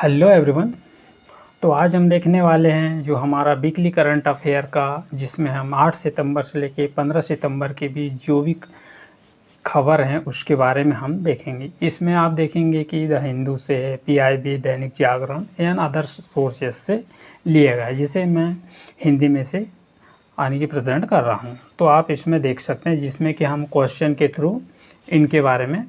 Hello everyone. तो आज हम देखने वाले हैं जो हमारा वीकली करंट अफेयर का, जिसमें हम 8 सितंबर से लेके 15 सितंबर के बीच जो भी खबर हैं उसके बारे में हम देखेंगे। इसमें आप देखेंगे कि द हिंदू से, PIB, Dainik Jagran and other sources से लिया गया है, जिसे मैं हिंदी में से आने की प्रेजेंट कर रहा हूं। तो आप इसमें देख सकते हैं, जिसमें कि हम क्वेश्चन के थ्रू इनके बारे में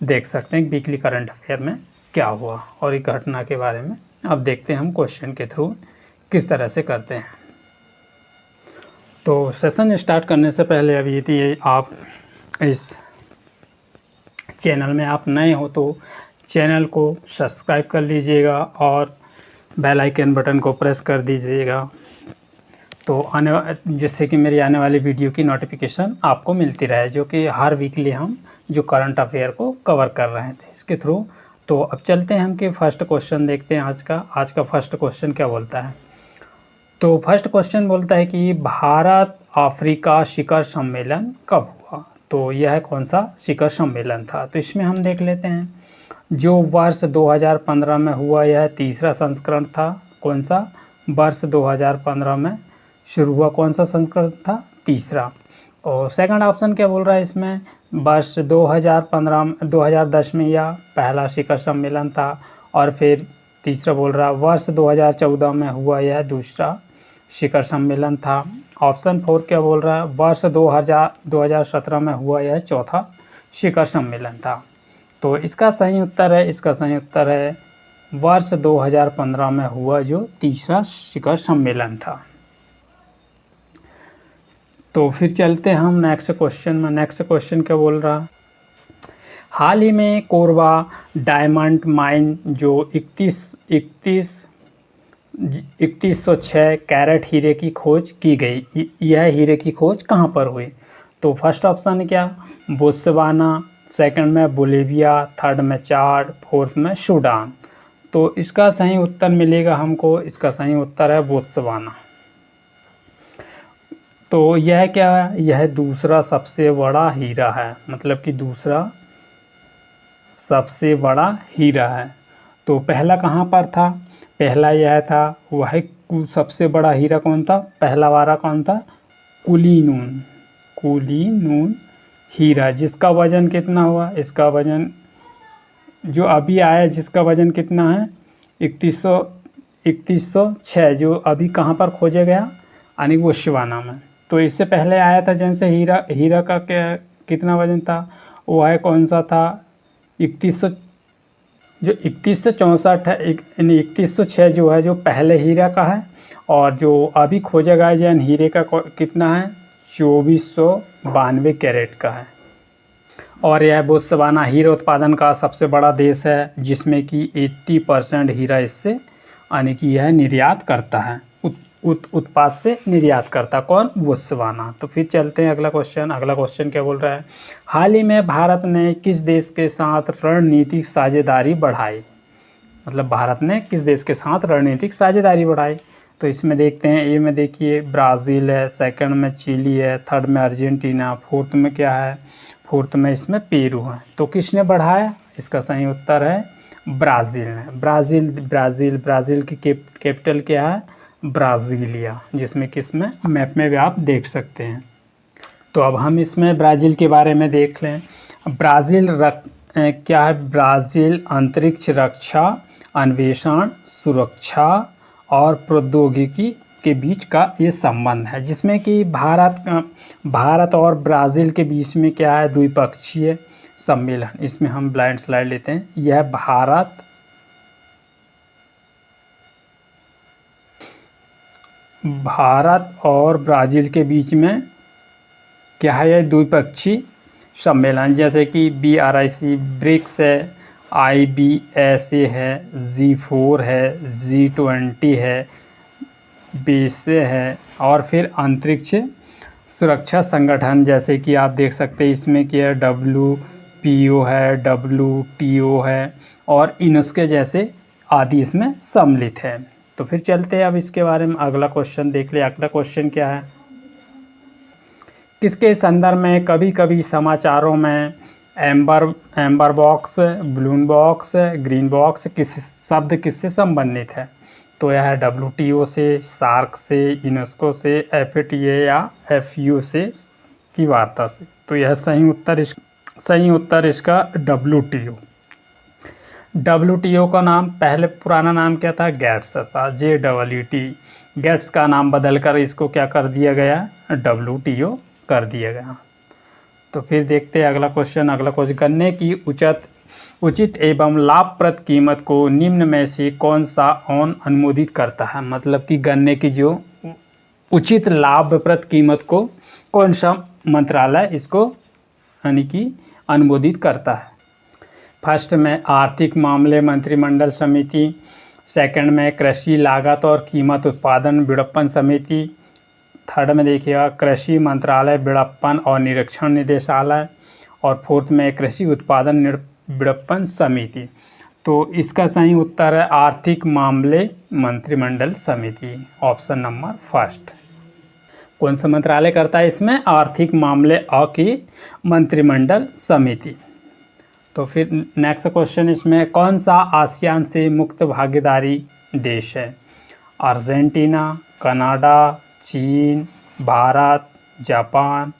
देख सकते हैं वीकली करंट अफेयर में क्या हुआ और एक घटना के बारे में। अब देखते हैं हम क्वेश्चन के थ्रू किस तरह से करते हैं। तो सेशन स्टार्ट करने से पहले अब यदि आप इस चैनल में आप नए हो तो चैनल को सब्सक्राइब कर लीजिएगा और बेल आइकन बटन को प्रेस कर दीजिएगा, तो जिससे कि मेरी आने वाली वीडियो की नोटिफिकेशन आपको मिलती रहे, जो कि हर वीकली हम जो करंट अफेयर को कवर कर रहे थे इसके थ्रू। तो अब चलते हैं हम कि फर्स्ट क्वेश्चन देखते हैं आज का फर्स्ट क्वेश्चन क्या बोलता है। तो फर्स्ट क्वेश्चन बोलता है कि भारत अफ्रीका शिखर सम्मेलन कब हुआ। तो यह कौन सा शिखर सम्मेलन था, तो इसमें हम देख लेते हैं। जो वर्ष 2015 में हुआ, यह तीसरा संस्करण था। कौन सा वर्ष 2015 में शुरू हुआ, कौन सा संस्करण था, तीसरा। और सेकंड ऑप्शन क्या बोल रहा है इसमें, वर्ष 2010 में यह पहला शिखर सम्मेलन था। और फिर तीसरा बोल रहा है वर्ष 2014 में हुआ, यह दूसरा शिखर सम्मेलन था। ऑप्शन 4 क्या बोल रहा है, वर्ष 2017 में हुआ, यह चौथा शिखर सम्मेलन था। तो इसका सही उत्तर है वर्ष 2015 में हुआ जो तीसरा शिखर सम्मेलन था। तो फिर चलते हैं हम नेक्स्ट क्वेश्चन में। नेक्स्ट क्वेश्चन क्या बोल रहा, हाल ही में कोरबा डायमंड माइन जो 3106 कैरेट हीरे की खोज की गई, यह हीरे की खोज कहाँ पर हुई। तो फर्स्ट ऑप्शन क्या, बोत्सवाना, सेकंड में बोलीविया, थर्ड में चाड, फोर्थ में सूडान। तो इसका सही उत्तर मिलेगा हमको, इसका सही उत्तर है बोत्सवाना। तो यह क्या है, यह दूसरा सबसे बड़ा हीरा है, मतलब कि दूसरा सबसे बड़ा हीरा है। तो पहला कहाँ पर था, पहला यह था, वह सबसे बड़ा हीरा कौन था, पहला वाला कौन था, कुली-नून हीरा, जिसका वजन कितना हुआ, इसका वजन जो अभी आया जिसका वजन कितना है 3106, जो अभी कहाँ पर खोजा गया, यानी बोत्सवाना में। तो इससे पहले आया था जैसे हीरा का क्या कितना वजन था, वो है कौन सा था 3164 है, यानी 3106 जो है जो पहले हीरा का है। और जो अभी खोजा गया जैन हीरे का कितना है 2492 कैरेट का है। और यह बोत्सवाना हीरा उत्पादन का सबसे बड़ा देश है, जिसमें कि 80% हीरा इससे यानी कि यह निर्यात करता है, उत्पाद से निर्यात करता, कौन, बोत्सवाना। तो फिर चलते हैं अगला क्वेश्चन क्या बोल रहा है, हाल ही में भारत ने किस देश के साथ रणनीतिक साझेदारी बढ़ाई, मतलब भारत ने किस देश के साथ रणनीतिक साझेदारी बढ़ाई। तो इसमें देखते हैं, ए में देखिए ब्राज़ील है, सेकंड में चिली है, थर्ड में अर्जेंटीना, फोर्थ में क्या है, फोर्थ में इसमें पेरू है। तो किसने बढ़ाया, इसका सही उत्तर है ब्राज़ील ने। ब्राज़ील की कैपिटल क्या है, ब्राज़ीलिया, जिसमें किसमें मैप में भी आप देख सकते हैं। तो अब हम इसमें ब्राज़ील के बारे में देख लें। क्या है, ब्राज़ील अंतरिक्ष रक्षा, अन्वेषण, सुरक्षा और प्रौद्योगिकी के बीच का ये संबंध है, जिसमें कि भारत और ब्राज़ील के बीच में क्या है, द्विपक्षीय सम्मेलन। इसमें हम ब्लाइंड स्लाइड लेते हैं, यह भारत और ब्राज़ील के बीच में क्या है, यह द्विपक्षीय सम्मेलन, जैसे कि BRIC, ब्रिक्स है, IBSA है, G4 है, G20 है, BSA है, और फिर अंतरिक्ष सुरक्षा संगठन, जैसे कि आप देख सकते हैं इसमें क्या WPO है, WTO है और यूनेस्को जैसे आदि इसमें सम्मिलित है। तो फिर चलते हैं अब इसके बारे में अगला क्वेश्चन देख ले। अगला क्वेश्चन क्या है, किसके संदर्भ में कभी कभी समाचारों में amber amber box, ब्लून box, green box किससे संबंधित है? तो यह है WTO से, सार्क से, यूनेस्को से, FATA या FU से की वार्ता से। तो यह सही उत्तर इसका WTO। WTO का नाम पहले पुराना नाम क्या था? गेट्स था, JEET। गेट्स का नाम बदलकर इसको क्या कर दिया गया? WTO कर दिया गया। तो फिर देखते हैं अगला क्वेश्चन। गन्ने की उचित एवं लाभप्रद कीमत को निम्न में से कौन सा ओन अनुमोदित करता है? मतलब कि गन्ने की जो उचित लाभप्रद कीमत को कौन सा मंत्रालय इसको यानी कि अनुमोदित करता है? फर्स्ट में आर्थिक मामले मंत्रिमंडल समिति, सेकंड में कृषि लागत और कीमत उत्पादन विपणन समिति, थर्ड में देखिएगा कृषि मंत्रालय विपणन और निरीक्षण निदेशालय, और फोर्थ में कृषि उत्पादन विपणन समिति। तो इसका सही उत्तर है आर्थिक मामले मंत्रिमंडल समिति, ऑप्शन नंबर फर्स्ट। कौन सा मंत्रालय करता है इसमें? आर्थिक मामले की मंत्रिमंडल समिति। तो फिर नेक्स्ट क्वेश्चन, इसमें कौन सा आसियान से मुक्त भागीदारी देश है? अर्जेंटीना, कनाडा, चीन, भारत, जापान,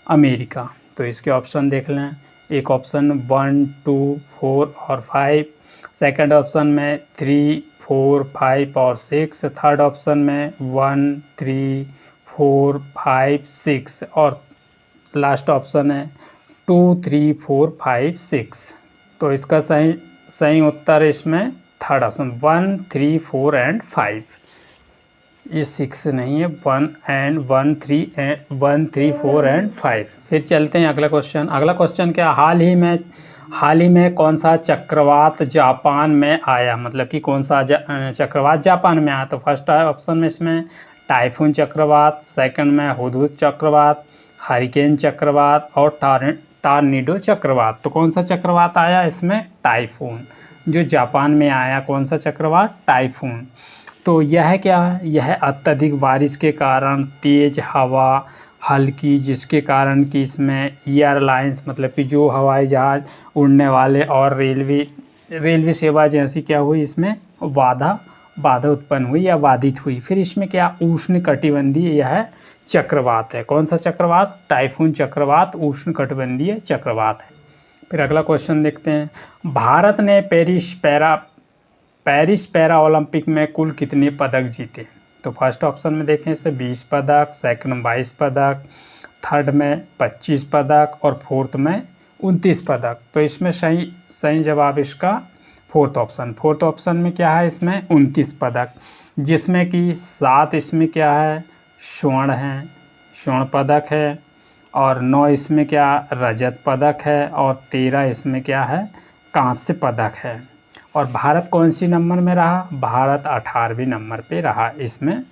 अमेरिका। तो इसके ऑप्शन देख लें। एक ऑप्शन 1, 2, 4 और 5, सेकंड ऑप्शन में 3, 4, 5 और 6, थर्ड ऑप्शन में 1, 3, 4, 5, 6 और लास्ट ऑप्शन है 2, 3, 4, 5, 6। तो इसका सही उत्तर इसमें थर्ड ऑप्शन 1, 3, 4 एंड 5। ये 6 नहीं है, 1, 3, 4 एंड 5। फिर चलते हैं अगला क्वेश्चन क्या? हाल ही में कौन सा चक्रवात जापान में आया? मतलब कि कौन सा चक्रवात जापान में आया? तो फर्स्ट ऑप्शन में इसमें टाइफून चक्रवात, सेकंड में हुदहुद चक्रवात, हरिकेन चक्रवात और टॉर्नेडो चक्रवात। तो कौन सा चक्रवात आया इसमें? टाइफून, जो जापान में आया। कौन सा चक्रवात? टाइफून। तो यह क्या है? यह अत्यधिक बारिश के कारण, तेज हवा, हल्की, जिसके कारण कि इसमें एयरलाइंस मतलब कि जो हवाई जहाज उड़ने वाले और रेलवे सेवा जैसी क्या हुई, इसमें बाधा उत्पन्न हुई या बाधित हुई। फिर इसमें क्या? उष्ण कटिबंधीय यह चक्रवात है। कौन सा चक्रवात? टाइफून चक्रवात उष्ण कटिबंधीय चक्रवात है। फिर अगला क्वेश्चन देखते हैं। भारत ने पेरिस पैरा ओलंपिक में कुल कितने पदक जीते? तो फर्स्ट ऑप्शन में देखें इसे 20 पदक, सेकंड में 22 पदक, थर्ड में 25 पदक और फोर्थ में 29 पदक। तो इसमें सही जवाब इसका फोर्थ ऑप्शन में क्या है? इसमें 29 पदक, जिसमें कि 7 इसमें क्या है? स्वर्ण पदक है, और 9 इसमें क्या? रजत पदक है, और 13 इसमें क्या है? कांस्य पदक है। और भारत कौन सी नंबर में रहा? भारत 18वें नंबर पे रहा इसमें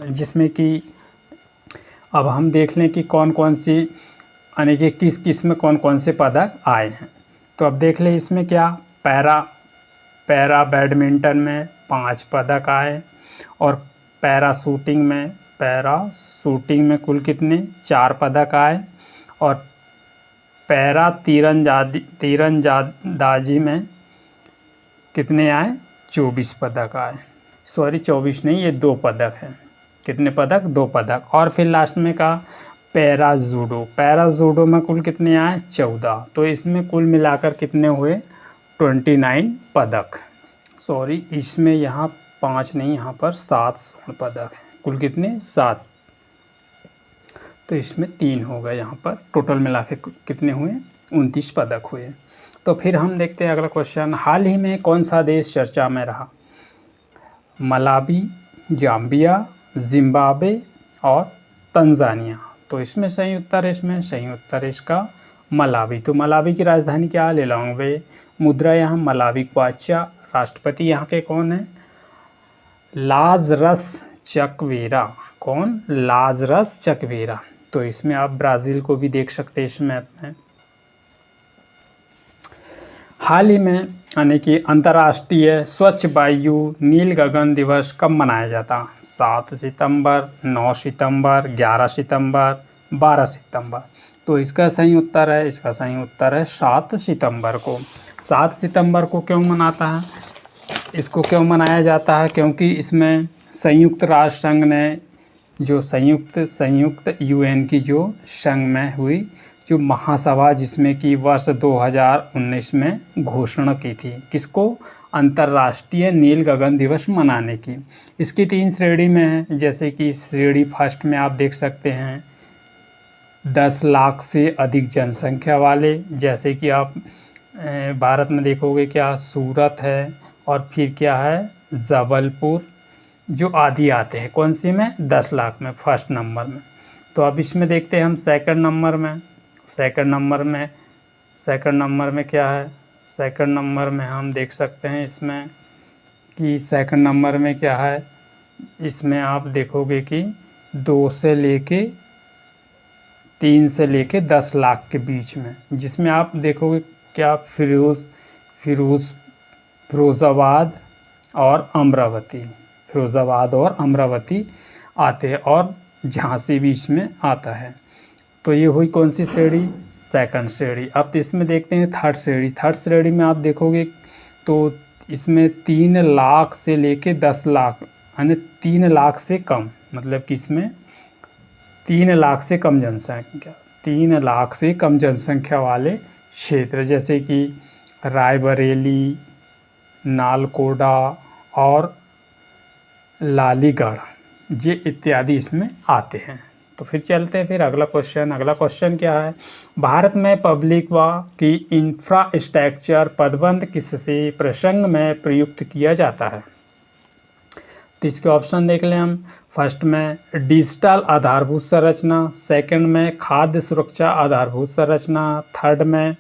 जिसमें कि अब हम देख लें कि कौन कौन सी यानी कि किस में कौन से पदक आए हैं। तो अब देख लें इसमें क्या? पैरा बैडमिंटन में 5 पदक आए, और पैरा शूटिंग में कुल कितने? 4 पदक आए, और पैरा तीरंदाजी में कितने आए? 24 पदक आए। सॉरी 24 नहीं, ये 2 पदक हैं। कितने पदक? 2 पदक। और फिर लास्ट में का पैरा जूडो में कुल कितने आए? 14। तो इसमें कुल मिलाकर कितने हुए? 29 पदक। सॉरी इसमें यहाँ 5 नहीं, यहाँ पर 7 स्वर्ण पदक हैं। कुल कितने? 7। तो इसमें 3 हो गए, यहाँ पर टोटल मिला के कितने हुए? 29 पदक हुए। तो फिर हम देखते हैं अगला क्वेश्चन। हाल ही में कौन सा देश चर्चा में रहा? मलावी, जाम्बिया, जिम्बाब्वे और तंजानिया। तो इसमें सही उत्तर इसका मलावी। तो मलावी की राजधानी क्या? लिलोंग्वे। मुद्रा यहाँ मलावी क्वाचा। राष्ट्रपति यहाँ के कौन है? Lazarus Chakwera. कौन? Lazarus Chakwera. तो इसमें आप ब्राज़ील को भी देख सकते हैं इस मैप में। हाल ही में यानी कि अंतर्राष्ट्रीय स्वच्छ वायु नील गगन दिवस कब मनाया जाता? 7 सितंबर, 9 सितंबर, 11 सितंबर, 12 सितंबर। तो इसका सही उत्तर है 7 सितंबर को। 7 सितंबर को क्यों मनाता है, इसको क्यों मनाया जाता है? क्योंकि इसमें संयुक्त राष्ट्र संघ ने जो संयुक्त यूएन की जो संघ में हुई जो महासभा, जिसमें कि वर्ष 2019 में घोषणा की थी, किसको? अंतर्राष्ट्रीय नील गगन दिवस मनाने की। इसकी 3 श्रेणी में है, जैसे कि श्रेणी फर्स्ट में आप देख सकते हैं 10 लाख से अधिक जनसंख्या वाले, जैसे कि आप भारत में देखोगे क्या सूरत है और फिर क्या है जबलपुर, जो आदि आते हैं कौन सी में? 10 लाख में, फर्स्ट नंबर में। तो अब इसमें देखते हैं हम सेकंड नंबर में क्या है? सेकंड नंबर में हम देख सकते हैं इसमें कि सेकंड नंबर में क्या है, इसमें आप देखोगे कि 2 से लेके 3 से लेके 10 लाख के बीच में, जिसमें आप देखोगे क्या फिरोज़ाबाद और अमरावती आते हैं, और झांसी भी इसमें आता है। तो ये हुई कौन सी श्रेणी? सेकंड श्रेणी। अब इसमें देखते हैं थर्ड श्रेणी में आप देखोगे तो इसमें 3 लाख से लेके 10 लाख, यानी 3 लाख से कम, मतलब कि इसमें 3 लाख से कम जनसंख्या वाले क्षेत्र, जैसे कि रायबरेली, नालकोडा और लालीगढ़, ये इत्यादि इसमें आते हैं। तो फिर चलते हैं फिर अगला क्वेश्चन क्या है? भारत में पब्लिक वा की इंफ्रास्ट्रक्चर पदबंध किससे प्रसंग में प्रयुक्त किया जाता है? तो इसके ऑप्शन देख लें हम। फर्स्ट में डिजिटल आधारभूत संरचना, सेकंड में खाद्य सुरक्षा आधारभूत संरचना, थर्ड में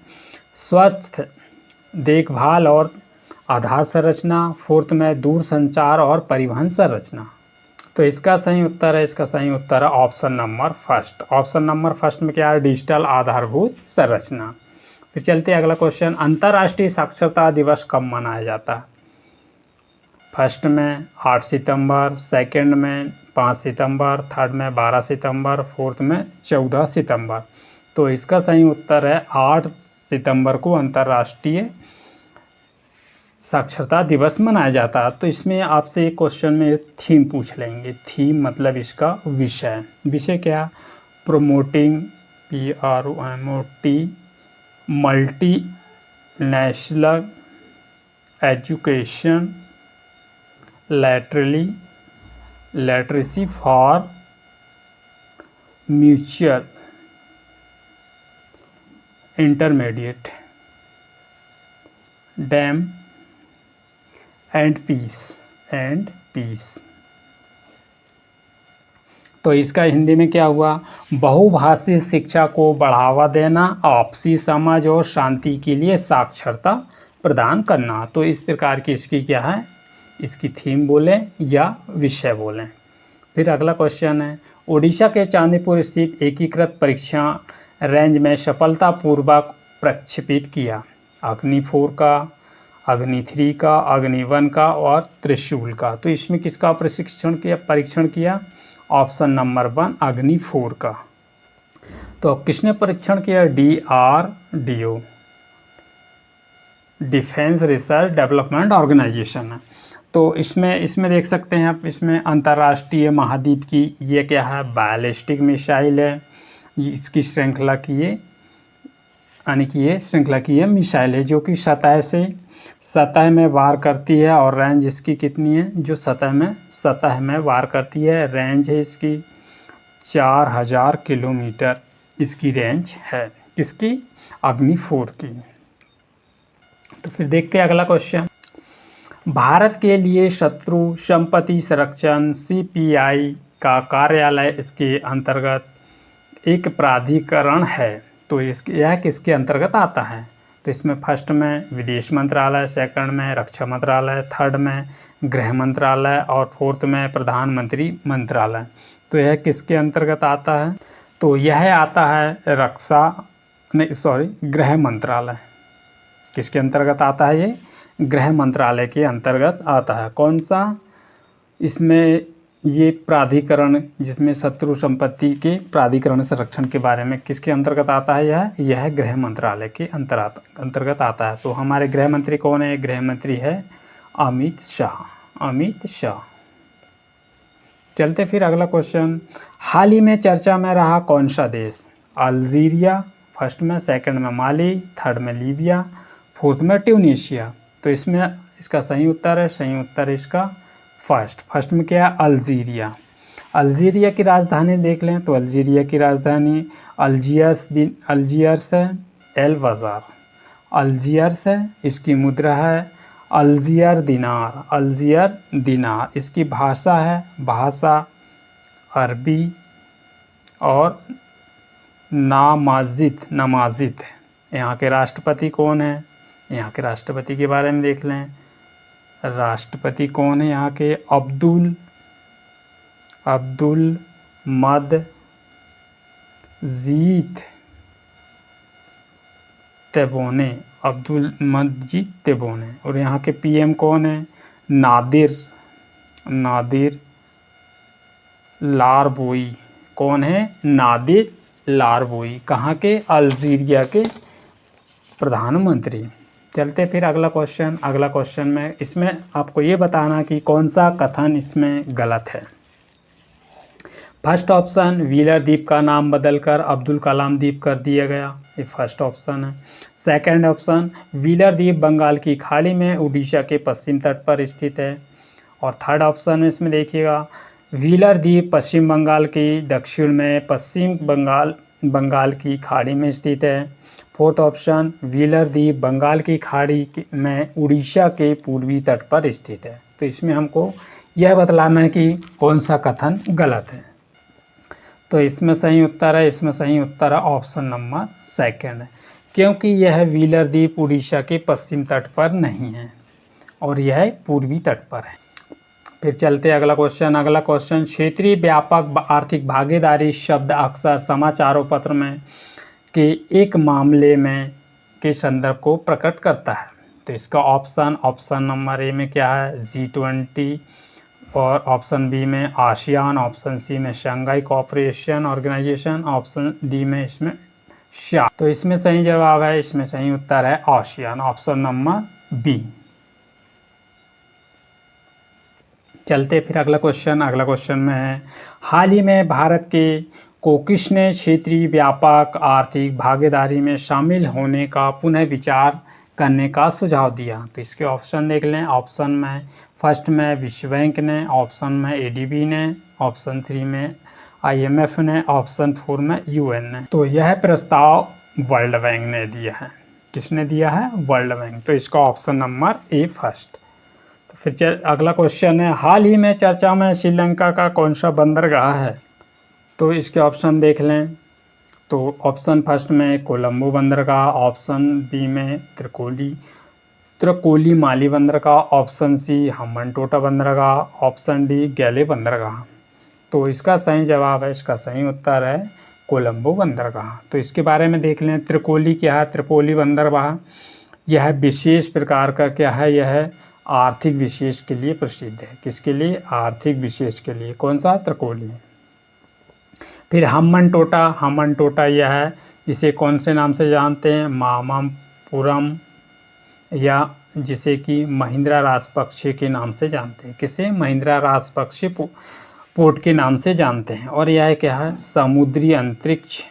स्वच्छ देखभाल और आधार संरचना, फोर्थ में दूरसंचार और परिवहन संरचना। तो इसका सही उत्तर है ऑप्शन नंबर फर्स्ट में क्या है? डिजिटल आधारभूत संरचना। फिर चलते हैं अगला क्वेश्चन। अंतर्राष्ट्रीय साक्षरता दिवस कब मनाया जाता है? फर्स्ट में 8 सितंबर, सेकंड में 5 सितंबर, थर्ड में 12 सितंबर, फोर्थ में 14 सितंबर। तो इसका सही उत्तर है 8 सितंबर को अंतर्राष्ट्रीय साक्षरता दिवस मनाया जाता है। तो इसमें आपसे एक क्वेश्चन में थीम पूछ लेंगे। थीम मतलब इसका विषय क्या? Promoting PROMOT multi national education literacy for mutual intermediate dam and peace. तो इसका हिंदी में क्या हुआ? बहुभाषी शिक्षा को बढ़ावा देना, आपसी समझ और शांति के लिए साक्षरता प्रदान करना। तो इस प्रकार की इसकी क्या है? इसकी थीम बोलें या विषय बोलें। फिर अगला क्वेश्चन है, उड़ीसा के चांदीपुर स्थित एकीकृत परीक्षण रेंज में सफलतापूर्वक प्रक्षेपित किया अग्नि 4 का, अग्नि 3 का, अग्नि 1 का और त्रिशूल का। तो इसमें किसका परीक्षण किया? ऑप्शन नंबर 1 अग्नि 4 का। तो अब किसने परीक्षण किया? DRDO, defence research development organisation है। तो इसमें देख सकते हैं आप, इसमें अंतर्राष्ट्रीय महाद्वीप की ये क्या है? बैलिस्टिक मिसाइल है। इसकी श्रृंखला की ये मिसाइल है जो कि सतह में वार करती है, और रेंज इसकी कितनी है? जो सतह में वार करती है, रेंज है इसकी 4000 किलोमीटर इसकी रेंज है। किसकी? अग्नि 4 की। तो फिर देखते हैं अगला क्वेश्चन। भारत के लिए शत्रु संपत्ति संरक्षण CPI का कार्यालय इसके अंतर्गत एक प्राधिकरण है। तो यह किसके अंतर्गत आता है? तो इसमें फर्स्ट में विदेश मंत्रालय, सेकंड में रक्षा मंत्रालय, थर्ड में गृह मंत्रालय और फोर्थ में प्रधानमंत्री मंत्रालय। तो यह किसके अंतर्गत आता है? तो यह आता है गृह मंत्रालय। किसके अंतर्गत आता है? ये गृह मंत्रालय के अंतर्गत आता है। कौन सा? इसमें ये प्राधिकरण जिसमें शत्रु संपत्ति के प्राधिकरण संरक्षण के बारे में किसके अंतर्गत आता है? यह गृह मंत्रालय के अंतर्गत आता है। तो हमारे गृह मंत्री कौन है? गृह मंत्री है अमित शाह। चलते फिर अगला क्वेश्चन, हाल ही में चर्चा में रहा कौन सा देश? अल्जीरिया फर्स्ट में, सेकंड में माली, थर्ड में लीबिया, फोर्थ में ट्यूनीशिया। तो इसमें इसका सही उत्तर है इसका फर्स्ट में क्या है? अल्जीरिया। अल्जीरिया की राजधानी देख लें तो अल्जीरिया की राजधानी अल्जियर्स है, एल वज़ार अल्जियर्स है। इसकी मुद्रा है अल्जियर दिनार। इसकी भाषा है अरबी और नामाजिद। यहाँ के राष्ट्रपति कौन है? यहाँ के राष्ट्रपति के बारे में देख लें। राष्ट्रपति कौन है यहाँ के? अब्दुल मजीद तेबोने। और यहाँ के पीएम कौन है? नादिर लारबोई। कौन है? नादिर लारबोई। कहाँ के? अल्जीरिया के प्रधानमंत्री। चलते फिर अगला क्वेश्चन में इसमें आपको ये बताना कि कौन सा कथन इसमें गलत है। फर्स्ट ऑप्शन, व्हीलर द्वीप का नाम बदलकर अब्दुल कलाम द्वीप कर दिया गया, ये फर्स्ट ऑप्शन है। सेकंड ऑप्शन, व्हीलर द्वीप बंगाल की खाड़ी में उड़ीसा के पश्चिम तट पर स्थित है। और थर्ड ऑप्शन इसमें देखिएगा, व्हीलर द्वीप पश्चिम बंगाल की दक्षिण में पश्चिम बंगाल की खाड़ी में स्थित है। फोर्थ ऑप्शन, व्हीलर द्वीप बंगाल की खाड़ी में उड़ीसा के पूर्वी तट पर स्थित है। तो इसमें हमको यह बतलाना है कि कौन सा कथन गलत है। तो इसमें सही उत्तर है ऑप्शन नंबर सेकंड है, क्योंकि यह व्हीलर द्वीप उड़ीसा के पश्चिम तट पर नहीं है और यह पूर्वी तट पर है। फिर चलते अगला क्वेश्चन, क्षेत्रीय व्यापक आर्थिक भागीदारी शब्द अक्सर समाचारों पत्र में के एक मामले में के संदर्भ को प्रकट करता है। तो इसका ऑप्शन नंबर ए में क्या है? G20, और ऑप्शन बी में आसियान, ऑप्शन सी में Shanghai cooperation organisation, option D में इसमें शाह। तो इसमें सही जवाब है, इसमें सही उत्तर है आसियान, ऑप्शन नंबर बी। चलते फिर अगला क्वेश्चन में है, हाल ही में भारत के को किसने क्षेत्रीय व्यापक आर्थिक भागीदारी में शामिल होने का पुनः विचार करने का सुझाव दिया? तो इसके ऑप्शन देख लें। ऑप्शन में फर्स्ट में विश्व बैंक ने, ऑप्शन में एडीबी ने, ऑप्शन 3 में IMF ने, ऑप्शन 4 में UN ने। तो यह प्रस्ताव वर्ल्ड बैंक ने दिया है। किसने दिया है? World bank. तो इसका ऑप्शन नंबर ए फर्स्ट। तो फिर अगला क्वेश्चन है, हाल ही में चर्चा में श्रीलंका का कौन सा बंदरगाह है? तो इसके ऑप्शन देख लें। तो ऑप्शन फर्स्ट में कोलंबो बंदरगाह, ऑप्शन बी में त्रिकोली माली बंदरगाह, ऑप्शन सी हम्बनटोटा बंदरगाह, ऑप्शन डी गैले बंदरगाह। तो इसका सही जवाब है, इसका सही उत्तर है कोलंबो बंदरगाह। तो इसके बारे में देख लें। त्रिकोली क्या है? त्रिकोली बंदरगाह यह विशेष प्रकार का क्या है? यह आर्थिक विशेष के लिए प्रसिद्ध है। किसके लिए? आर्थिक विशेष के लिए। कौन सा? त्रिकोली। फिर हम्बनटोटा यह है, इसे कौन से नाम से जानते हैं? मामापुरम, या जिसे कि महिंद्रा राजपक्षे के नाम से जानते हैं। किसे? महिंद्रा राजपक्षे पोर्ट के नाम से जानते हैं। और यह क्या है? समुद्री अंतरिक्ष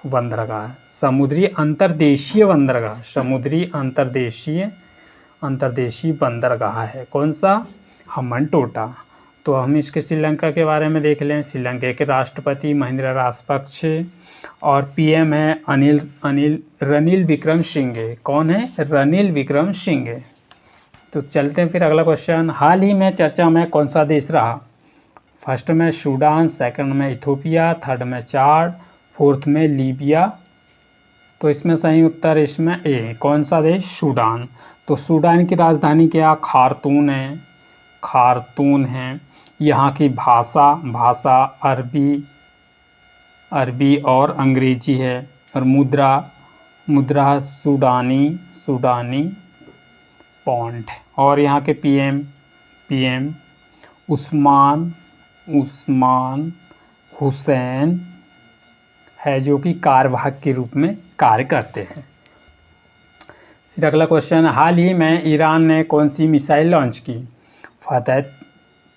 बंदरगाह, समुद्री अंतर्देशीय बंदरगाह है। कौन सा? हम्बनटोटा। तो हम इसके श्रीलंका के बारे में देख लें। श्रीलंका के राष्ट्रपति महिंद्रा राजपक्षे और पीएम है रनिल विक्रमसिंघे। कौन है? रनिल विक्रमसिंघे। तो चलते हैं फिर अगला क्वेश्चन, हाल ही में चर्चा में कौन सा देश रहा? फर्स्ट में सूडान, सेकंड में इथोपिया, थर्ड में चाड, फोर्थ में लीबिया। तो इसमें सही उत्तर इसमें ए। कौन सा देश? सूडान। तो सूडान की राजधानी क्या? खार्तूम है। यहाँ की भाषा अरबी और अंग्रेजी है। और मुद्रा सूडानी पॉन्ड है। और यहाँ के पीएम उस्मान उस्मान हुसैन है, जो कि कार्यवाहक के रूप में कार्य करते हैं। फिर अगला क्वेश्चन, हाल ही में ईरान ने कौन सी मिसाइल लॉन्च की? फतह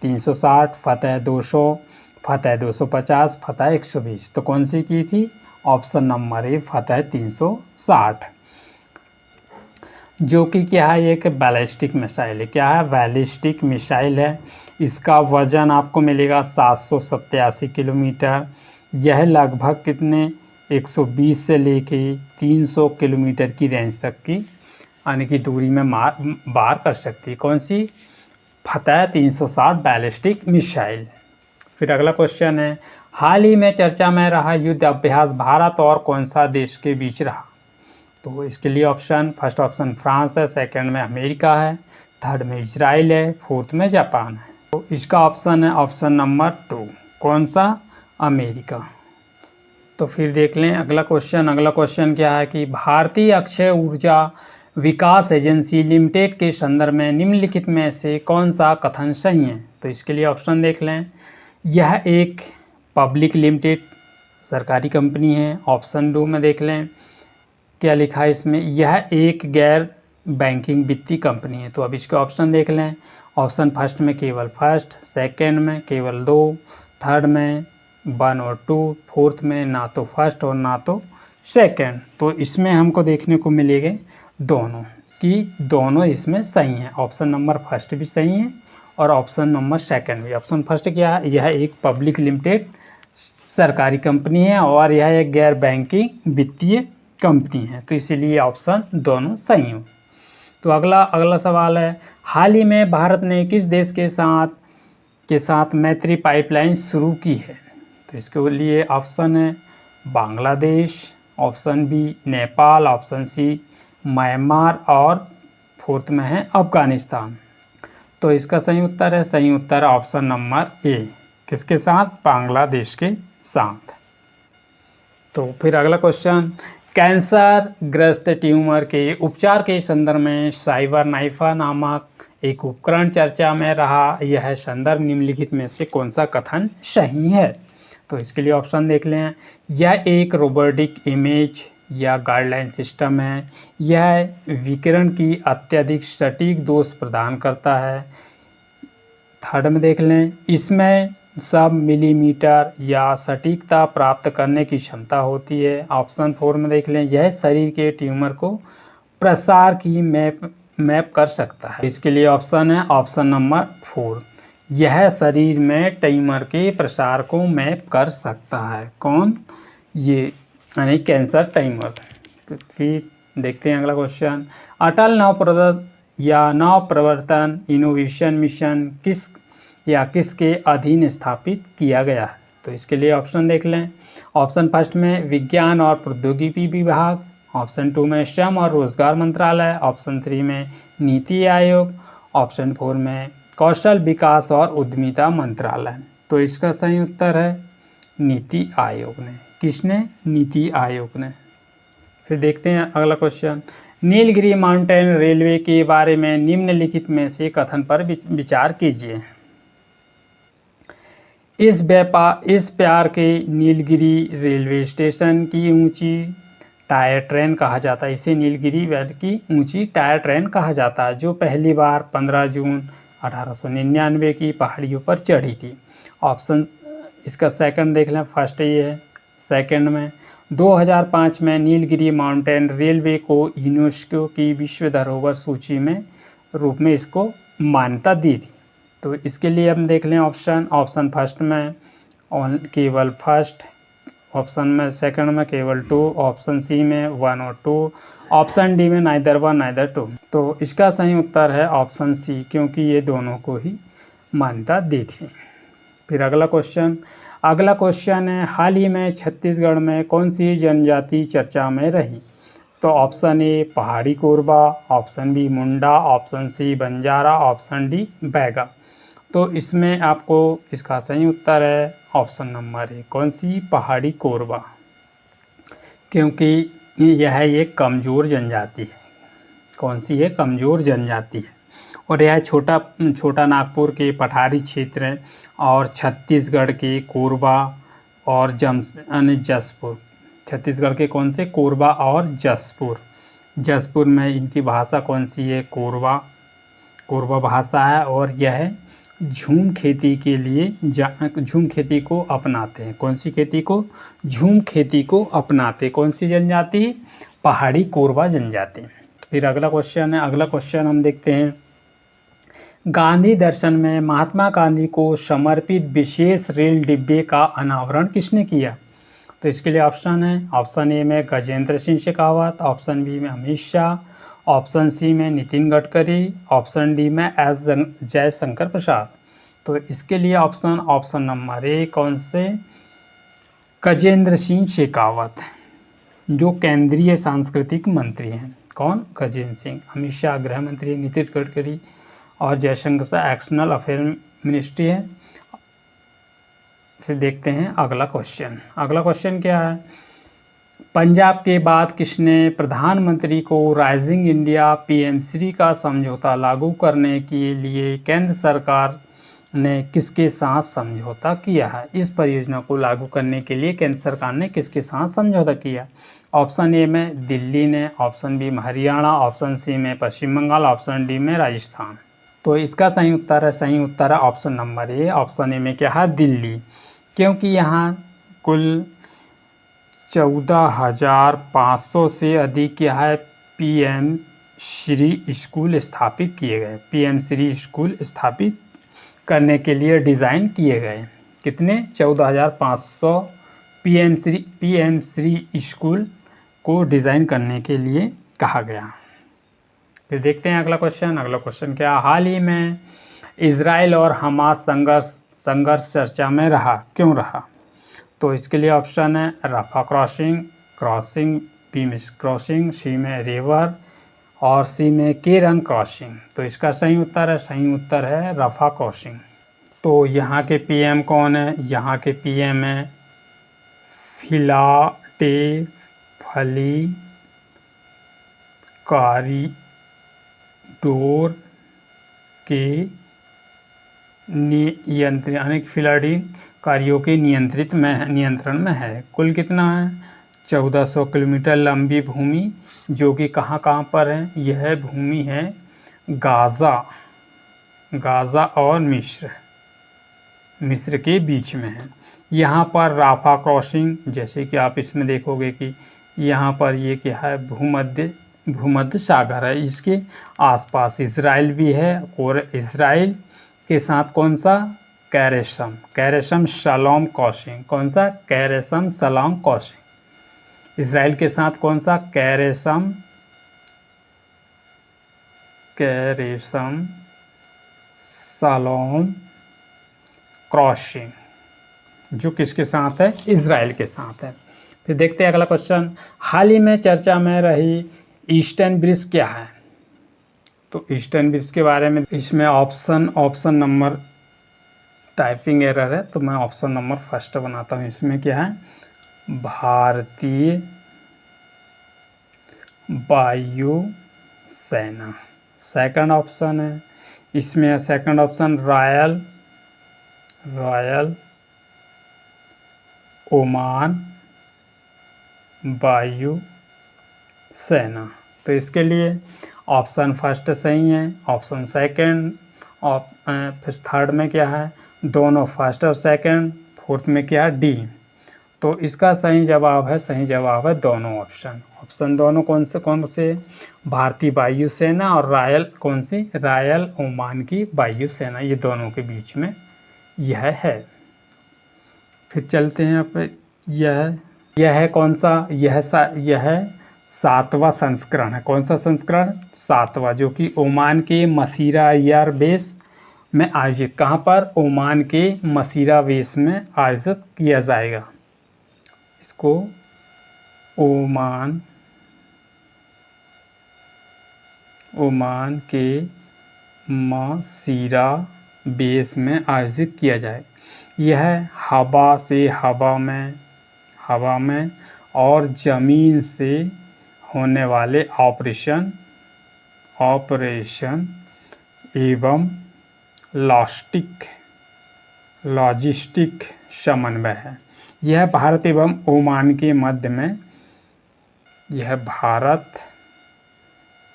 360, फतह 200, फतह 250, फतह 120। तो कौन सी की थी? ऑप्शन नंबर ए फतह 360, जो कि क्या है, एक बैलिस्टिक मिसाइल है। क्या है? बैलिस्टिक मिसाइल है। इसका वजन आपको मिलेगा 787 किलोमीटर। यह लगभग कितने 120 से लेके 300 किलोमीटर की रेंज तक की यानी कि दूरी में वार कर सकती है। कौन सी? फतह 360 बैलिस्टिक मिसाइल। फिर अगला क्वेश्चन है, हाल ही में चर्चा में रहा युद्ध अभ्यास भारत और कौन सा देश के बीच रहा? तो इसके लिए ऑप्शन, फर्स्ट ऑप्शन फ्रांस है, सेकंड में अमेरिका है, थर्ड में इजराइल है, फोर्थ में जापान है। तो इसका ऑप्शन है ऑप्शन नंबर 2। कौन सा? अमेरिका। तो फिर देख लें अगला क्वेश्चन। अगला क्वेश्चन क्या है कि भारतीय अक्षय ऊर्जा विकास एजेंसी लिमिटेड के संदर्भ में निम्नलिखित में से कौन सा कथन सही है? तो इसके लिए ऑप्शन देख लें। यह एक पब्लिक लिमिटेड सरकारी कंपनी है। ऑप्शन 2 में देख लें क्या लिखा है इसमें, यह एक गैर बैंकिंग वित्तीय कंपनी है। तो अब इसके ऑप्शन देख लें। ऑप्शन फर्स्ट में केवल फर्स्ट, सेकंड में केवल 2, थर्ड में 1 और 2, फोर्थ में ना तो फर्स्ट और ना तो सेकंड। तो इसमें हमको देखने को मिलेंगे दोनों, कि दोनों इसमें सही हैं। ऑप्शन नंबर फर्स्ट भी सही है और ऑप्शन नंबर सेकंड भी। ऑप्शन फर्स्ट क्या है? यह एक पब्लिक लिमिटेड सरकारी कंपनी है और यह एक गैर बैंकिंग वित्तीय कंपनी है, तो इसीलिए ऑप्शन दोनों सही हो। तो अगला सवाल है, हाल ही में भारत ने किस देश के साथ मैत्री पाइपलाइन शुरू की है? तो इसके लिए ऑप्शन है Bangladesh, option B Nepal, option C Myanmar और फोर्थ में है अफगानिस्तान। तो इसका सही उत्तर है, सही उत्तर ऑप्शन नंबर ए। किसके साथ? बांग्लादेश के साथ। तो फिर अगला क्वेश्चन, कैंसर ग्रस्त ट्यूमर के उपचार के संदर्भ में साइबर नाइफा नामक एक उपकरण चर्चा में रहा। यह संदर्भ निम्नलिखित में से कौन सा कथन सही है? तो इसके लिए ऑप्शन देख लें। यह एक रोबोटिक इमेज या गाइडलाइन सिस्टम है। यह विकिरण की अत्यधिक सटीक दोष प्रदान करता है। थर्ड में देख लें, इसमें सब मिलीमीटर या सटीकता प्राप्त करने की क्षमता होती है। ऑप्शन 4 में देख लें, यह शरीर के ट्यूमर को प्रसार की मैप कर सकता है। इसके लिए ऑप्शन है ऑप्शन नंबर 4, यह शरीर में ट्यूमर के प्रसार को मैप कर सकता है। कौन? ये यानी कैंसर ट्यूमर। फिर देखते हैं अगला क्वेश्चन, अटल नवप्रवर्तन इनोवेशन मिशन किसके अधीन स्थापित किया गया है? तो इसके लिए ऑप्शन देख लें। ऑप्शन फर्स्ट में विज्ञान और प्रौद्योगिकी विभाग, ऑप्शन 2 में श्रम और रोजगार मंत्रालय, ऑप्शन 3 में नीति आयोग, ऑप्शन 4 में कौशल विकास और उद्यमिता मंत्रालय। तो इसका सही उत्तर है नीति आयोग ने। किसने? नीति आयोग ने। फिर देखते हैं अगला क्वेश्चन, नीलगिरी माउंटेन रेलवे के बारे में निम्नलिखित में से कथन पर विचार कीजिए। इस प्यार के नीलगिरी रेलवे स्टेशन की ऊंची टायर ट्रेन कहा जाता है। इसे नीलगिरी की ऊंची टायर ट्रेन कहा जाता है, जो पहली बार 15 जून 1899 की पहाड़ियों पर चढ़ी थी। ऑप्शन इसका सेकंड देख लें, फर्स्ट ये है। सेकंड में 2005 में नीलगिरी माउंटेन रेलवे को यूनेस्को की विश्व धरोहर सूची में रूप में इसको मान्यता दी थी। तो इसके लिए हम देख लें ऑप्शन फर्स्ट में केवल फर्स्ट, ऑप्शन में सेकंड में केवल 2, ऑप्शन सी में 1 और 2, ऑप्शन डी में नाइदर 1 नाइदर 2। तो इसका सही उत्तर है ऑप्शन सी, क्योंकि ये दोनों को ही मान्यता दी थी। फिर अगला क्वेश्चन है, हाल ही में छत्तीसगढ़ में कौन सी जनजाति चर्चा में रही? तो option A Pahari Korba, option B Munda, option C Banjara, option D Baiga. तो इसमें आपको इसका सही उत्तर है ऑप्शन नंबर ए। कौन सी? पहाड़ी कोरबा, क्योंकि यह एक कमज़ोर जनजाति है। कौन सी है? कमज़ोर जनजाति है और यह छोटा नागपुर के पठारी क्षेत्र और छत्तीसगढ़ के कोरबा और जसपुर। छत्तीसगढ़ के कौन से? कोरबा और जसपुर में इनकी भाषा कौन सी है? कोरबा भाषा है। और यह झूम खेती के लिए झूम खेती को अपनाते हैं। कौन सी खेती को? झूम खेती को अपनाते। कौन सी जनजाति? पहाड़ी कोरबा जनजाति। फिर अगला क्वेश्चन हम देखते हैं। गांधी दर्शन में महात्मा गांधी को समर्पित विशेष रेल डिब्बे का अनावरण किसने किया? तो इसके लिए ऑप्शन है। ऑप्शन ए में गजेंद्र सिंह शेखावत, ऑप्शन बी में अमित शाह, ऑप्शन सी में नितिन गडकरी, ऑप्शन डी में एस जयशंकर प्रसाद। तो इसके लिए ऑप्शन नंबर ए कौन से? गजेंद्र सिंह शेखावत, जो केंद्रीय सांस्कृतिक मंत्री हैं। कौन? गजेंद्र सिंह। अमित शाह गृह मंत्री, नितिन गडकरी और Jaishankar Prasad external affair ministry है। फिर देखते हैं अगला क्वेश्चन क्या है? पंजाब के बाद किसने प्रधानमंत्री को राइजिंग इंडिया पीएम-श्री का समझौता लागू करने के लिए केंद्र सरकार ने किसके साथ समझौता किया है? इस परियोजना को लागू करने के लिए केंद्र सरकार ने किसके साथ समझौता किया? ऑप्शन ए में दिल्ली ने, ऑप्शन बी में हरियाणा, ऑप्शन सी में पश्चिम बंगाल, ऑप्शन डी में राजस्थान। तो इसका सही उत्तर है option number A. Option A में क्या है? दिल्ली। क्योंकि यहाँ कुल 14,500 से अधिक क्या है? पीएम-श्री स्कूल स्थापित किए गए। पीएम-श्री स्कूल स्थापित करने के लिए डिज़ाइन किए गए। कितने? 14,500 पीएम-श्री स्कूल को डिज़ाइन करने के लिए कहा गया। फिर देखते हैं अगला क्वेश्चन क्या? हाल ही में इजराइल और हमास संघर्ष चर्चा में रहा, क्यों रहा? तो इसके लिए ऑप्शन है रफा क्रॉसिंग, बी में क्रॉसिंग, सी में रिवर और सी में केरन क्रॉसिंग। तो इसका सही उत्तर है रफा क्रॉसिंग। तो यहाँ के पीएम कौन है? यहाँ के पीएम है फिलाडेल्फी कॉरिडोर के फिलाडेल्फी कार्यों के नियंत्रण में है। कुल कितना है? 1400 किलोमीटर लंबी भूमि, जो कि कहाँ पर है? यह भूमि है गाज़ा और मिस्र के बीच में है। यहाँ पर राफा क्रॉसिंग, जैसे कि आप इसमें देखोगे कि यहाँ पर ये क्या है? भूमध्य सागर है। इसके आसपास इजराइल भी है और इजराइल के साथ कौन सा? कैरेसम शलोम क्रॉसिंग। कौन सा? कैरेसम शलोम क्रॉसिंग। इजराइल के साथ कौन सा? कैरेसम शलोम क्रॉसिंग, जो किसके साथ है? इजराइल के साथ है। फिर देखते हैं अगला क्वेश्चन। हाल ही में चर्चा में रही ईस्टर्न ब्रिज क्या है? तो ईस्टर्न ब्रिज के बारे में इसमें ऑप्शन नंबर टाइपिंग एरर है, तो मैं ऑप्शन नंबर फर्स्ट बनाता हूँ। इसमें क्या है? भारतीय वायु सेना सेकंड ऑप्शन है। इसमें सेकंड ऑप्शन रॉयल ओमान वायु सेना। तो इसके लिए ऑप्शन फर्स्ट सही है, ऑप्शन सेकंड और फिर थर्ड में क्या है? दोनों फर्स्ट और सेकंड, फोर्थ में क्या है? डी। तो इसका सही जवाब है दोनों ऑप्शन दोनों कौन से? भारतीय वायुसेना और रॉयल ओमान की वायुसेना, ये दोनों के बीच में यह है। फिर चलते हैं अब यह कौन सा? यह 7वां संस्करण है। कौन सा संस्करण? 7वां, जो कि ओमान के मसीरा एयर बेस में आयोजित, कहाँ पर? ओमान के मसीरा बेस में आयोजित किया जाएगा। इसको ओमान के मसीरा बेस में आयोजित किया जाए। यह हवा से हवा में और ज़मीन से होने वाले ऑपरेशन एवं लॉजिस्टिक समन्वय है। यह भारत एवं ओमान के मध्य में, यह भारत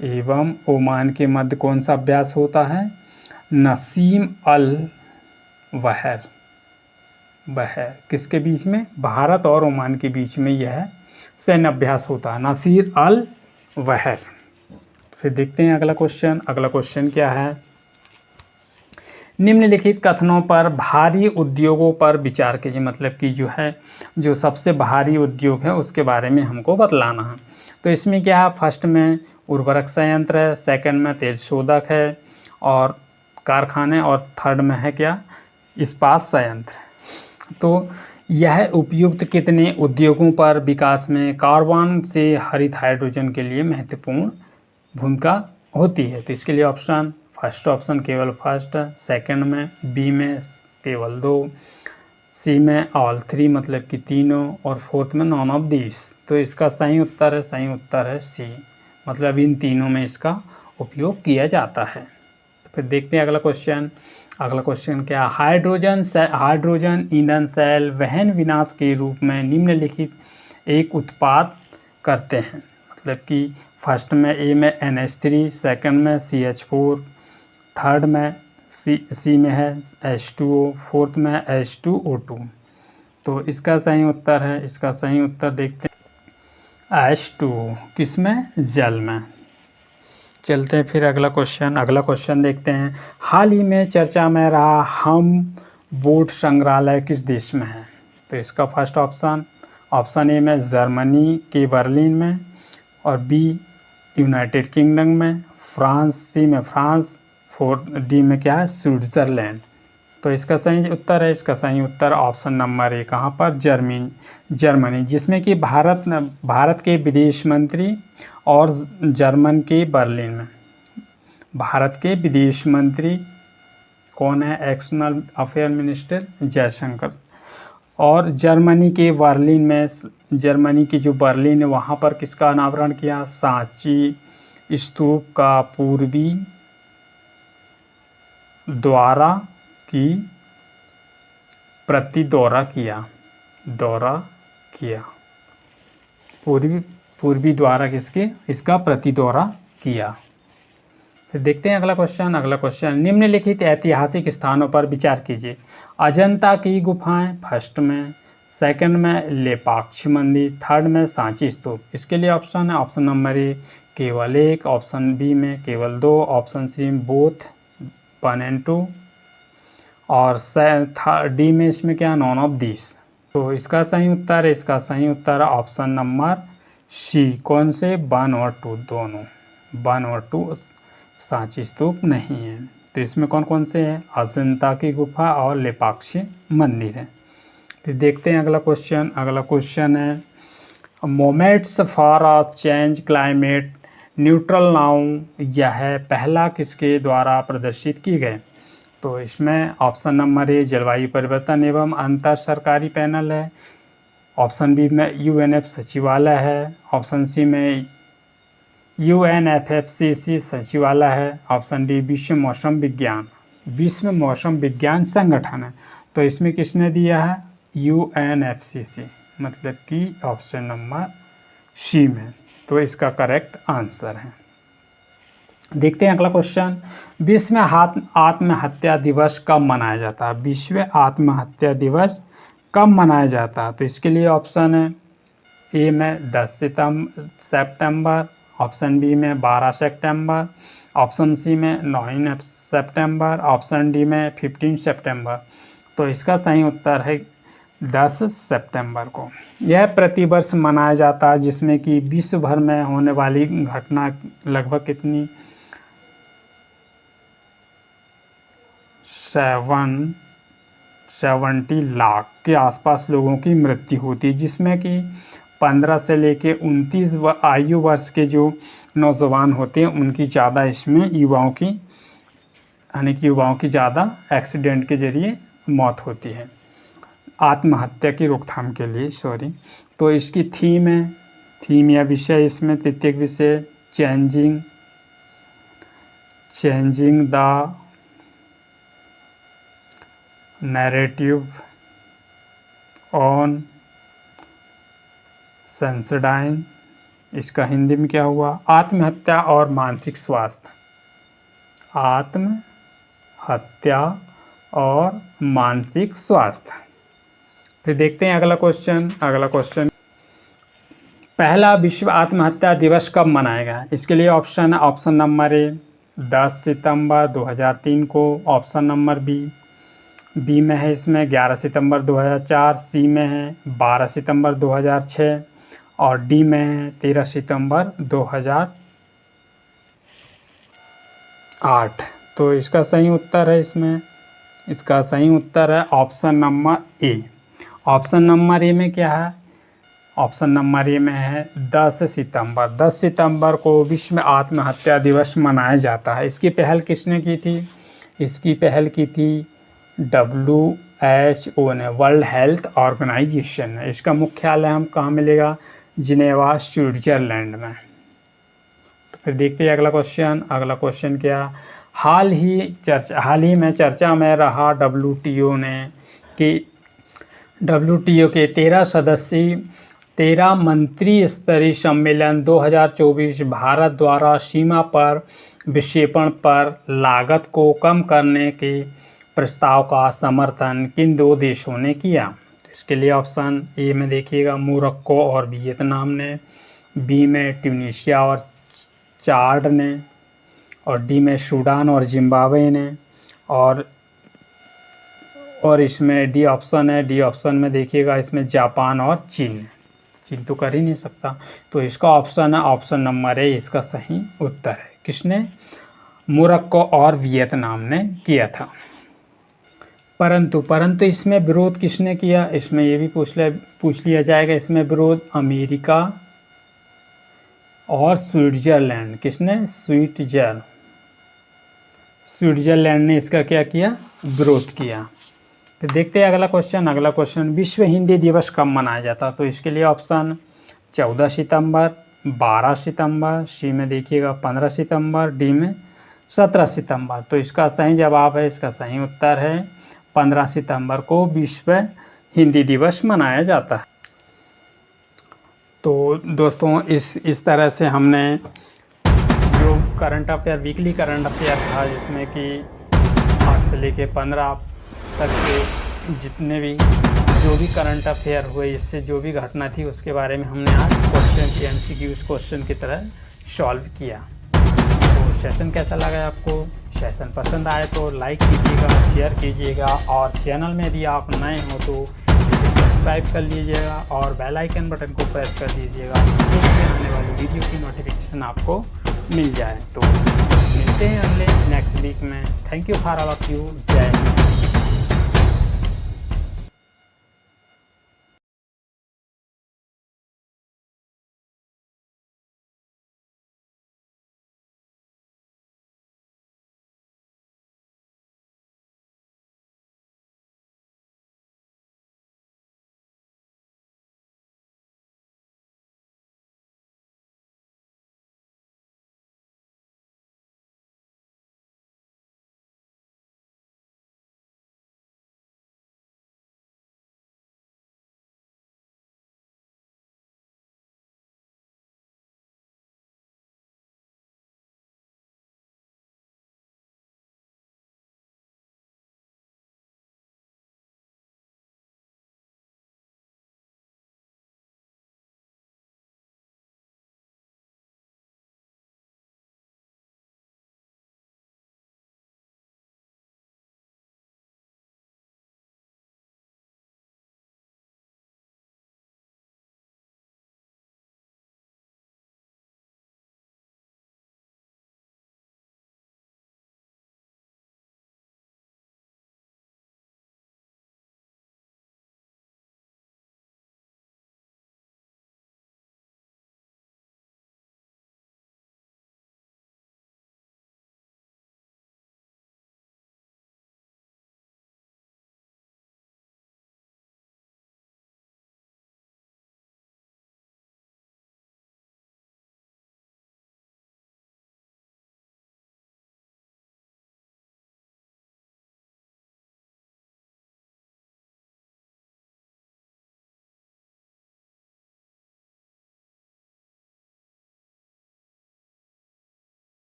एवं ओमान के मध्य कौन सा अभ्यास होता है? नसीम अल बहर किसके बीच में? भारत और ओमान के बीच में यह सैन्य अभ्यास होता है, नसीर अल बहर। फिर देखते हैं अगला क्वेश्चन। अगला क्वेश्चन क्या है? निम्नलिखित कथनों पर भारी उद्योगों पर विचार कीजिए। मतलब कि जो सबसे भारी उद्योग है उसके बारे में हमको बतलाना है। तो इसमें क्या है? फर्स्ट में उर्वरक संयंत्र है, सेकंड में तेल शोधक है और कारखाने, और थर्ड में है क्या? इस्पात संयंत्र। तो यह उपयुक्त कितने उद्योगों पर विकास में कार्बन से हरित हाइड्रोजन के लिए महत्वपूर्ण भूमिका होती है? तो इसके लिए ऑप्शन, फर्स्ट ऑप्शन केवल फर्स्ट, सेकंड में बी में केवल 2, सी में ऑल 3 मतलब कि तीनों, और फोर्थ में नॉन ऑफ दिस। तो इसका सही उत्तर है सी, मतलब इन तीनों में इसका उपयोग किया जाता है। तो फिर देखते हैं अगला क्वेश्चन। अगला क्वेश्चन क्या? हाइड्रोजन ईंधन सेल वहन विनाश के रूप में निम्नलिखित एक उत्पाद करते हैं। मतलब कि फर्स्ट में ए में NH3, सेकंड में CH4, थर्ड में सी में है H2O, फोर्थ में H2O2। तो इसका सही उत्तर है, इसका सही उत्तर देखते हैं H2O, किसमें? जल में। चलते हैं फिर अगला क्वेश्चन देखते हैं। हाल ही में चर्चा में रहा हम बोट संग्रहालय किस देश में है? तो इसका फर्स्ट ऑप्शन ए में जर्मनी के बर्लिन में, और बी यूनाइटेड किंगडम में, सी में फ्रांस, फोर्थ डी में क्या है? स्विट्ज़रलैंड। तो इसका सही उत्तर ऑप्शन नंबर ए, कहाँ पर? जर्मनी, जिसमें कि भारत के विदेश मंत्री और जर्मन के बर्लिन में। भारत के विदेश मंत्री कौन है? External affair minister Jaishankar. और जर्मनी के बर्लिन में, जर्मनी की जो बर्लिन है वहाँ पर किसका अनावरण किया? सांची स्तूप का पूर्वी द्वारा की दौरा किया। पूर्वी द्वारा किसके? इसका दौरा किया। फिर देखते हैं अगला क्वेश्चन। निम्नलिखित ऐतिहासिक स्थानों पर विचार कीजिए। अजंता की गुफाएं फर्स्ट में, सेकंड में लेपाक्षी मंदिर, थर्ड में सांची स्तूप। इसके लिए ऑप्शन है, ऑप्शन नंबर ए केवल 1, ऑप्शन बी में केवल 2, ऑप्शन सी में बोथ 1 and 2, और डी में इसमें क्या? None of this. तो इसका सही उत्तर ऑप्शन नंबर सी, कौन से? 1 और 2 दोनों, 1 और 2 सांची स्तूप नहीं है। तो इसमें कौन कौन से हैं? अजंता की गुफा और लेपाक्षी मंदिर है। फिर देखते हैं अगला क्वेश्चन है moments for a change climate neutral now, यह पहला किसके द्वारा प्रदर्शित की गए? तो इसमें ऑप्शन नंबर ए जलवायु परिवर्तन एवं अंतर सरकारी पैनल है, ऑप्शन बी में UNF सचिवालय है, ऑप्शन सी में UNFFCC सचिवालय है, ऑप्शन डी विश्व मौसम विज्ञान संगठन है। तो इसमें किसने दिया है? UNFCC, मतलब कि ऑप्शन नंबर सी में। तो इसका करेक्ट आंसर है। देखते हैं अगला क्वेश्चन। विश्व आत्महत्या दिवस कब मनाया जाता है? विश्व आत्महत्या दिवस कब मनाया जाता है? तो इसके लिए ऑप्शन है ए में 10 सितंबर, ऑप्शन बी में 12 सितंबर, ऑप्शन सी में 9 सितंबर, ऑप्शन डी में 15 सितंबर। तो इसका सही उत्तर है 10 सितंबर को। यह प्रतिवर्ष मनाया जाता है, जिसमें कि विश्व भर में होने वाली घटना लगभग कितनी 70 लाख के आसपास लोगों की मृत्यु होती है, जिसमें कि 15 से लेके 29 आयु वर्ष के जो नौजवान होते हैं उनकी ज़्यादा, इसमें युवाओं की ज़्यादा एक्सीडेंट के जरिए मौत होती है, आत्महत्या की रोकथाम के लिए। तो इसकी थीम या विषय इसमें तृतीयक विषय changing the narrative on Sensodyne. इसका हिंदी में क्या हुआ? आत्महत्या और मानसिक स्वास्थ्य। आत्महत्या और मानसिक स्वास्थ्य। फिर देखते हैं अगला क्वेश्चन। पहला विश्व आत्महत्या दिवस कब मनाया गया? इसके लिए ऑप्शन नंबर ए 10 सितंबर 2003 को, ऑप्शन नंबर बी में है इसमें 11 सितंबर 2004, सी में है 12 सितंबर 2006 और डी में है 13 सितंबर 2008। तो इसका सही उत्तर है option number A. Option number A में क्या है? ऑप्शन नंबर ए में है 10 सितंबर। 10 सितंबर को विश्व आत्महत्या दिवस मनाया जाता है। इसकी पहल किसने की थी? इसकी पहल की थी WHO ने, वर्ल्ड हेल्थ ऑर्गेनाइजेशन ने। इसका मुख्यालय हम कहाँ मिलेगा? जिनेवा, स्विट्जरलैंड में। तो फिर देखते हैं अगला क्वेश्चन क्या? हाल ही में चर्चा में रहा WTO के 13 मंत्री स्तरीय सम्मेलन 2024 भारत द्वारा सीमा पर विक्षेपण पर लागत को कम करने के प्रस्ताव का समर्थन किन 2 देशों ने किया? तो इसके लिए ऑप्शन ए में देखिएगा मोरक्को और वियतनाम ने, बी में ट्यूनीशिया और चाड ने, और डी में सूडान और जिम्बाब्वे ने, और इसमें डी ऑप्शन में देखिएगा इसमें जापान और चीन तो कर ही नहीं सकता। तो इसका ऑप्शन नंबर ए इसका सही उत्तर है। किसने? मोरक्को और वियतनाम ने किया था। परंतु इसमें विरोध किसने किया? इसमें ये भी पूछ लिया जाएगा। इसमें विरोध अमेरिका और स्विट्जरलैंड। किसने? स्विट्जरलैंड ने इसका क्या किया? विरोध किया। फिर देखते हैं अगला क्वेश्चन। विश्व हिंदी दिवस कब मनाया जाता? तो इसके लिए ऑप्शन 14 सितंबर, 12 सितंबर, सी में देखिएगा 15 सितंबर, डी में 17 सितंबर। तो इसका सही जवाब है, इसका सही उत्तर है 15 सितंबर को विश्व हिंदी दिवस मनाया जाता है। तो दोस्तों इस तरह से हमने जो current affair, weekly current affair था, जिसमें कि 8 से लेके 15 तक के जितने भी जो भी करंट अफेयर हुए, इससे जो भी घटना थी उसके बारे में हमने आज MCQ क्वेश्चन की तरह सॉल्व किया। तो सेशन कैसा लगा आपको? सेशन पसंद आए तो लाइक कीजिएगा, शेयर कीजिएगा, और चैनल में यदि आप नए हो तो इसे सब्सक्राइब कर लीजिएगा और बेल आइकन बटन को प्रेस कर दीजिएगा, जिससे आने वाली वीडियो की नोटिफिकेशन आपको मिल जाए। तो मिलते हैं अगले नेक्स्ट वीक में। Thank you for all of you. जय हिंद।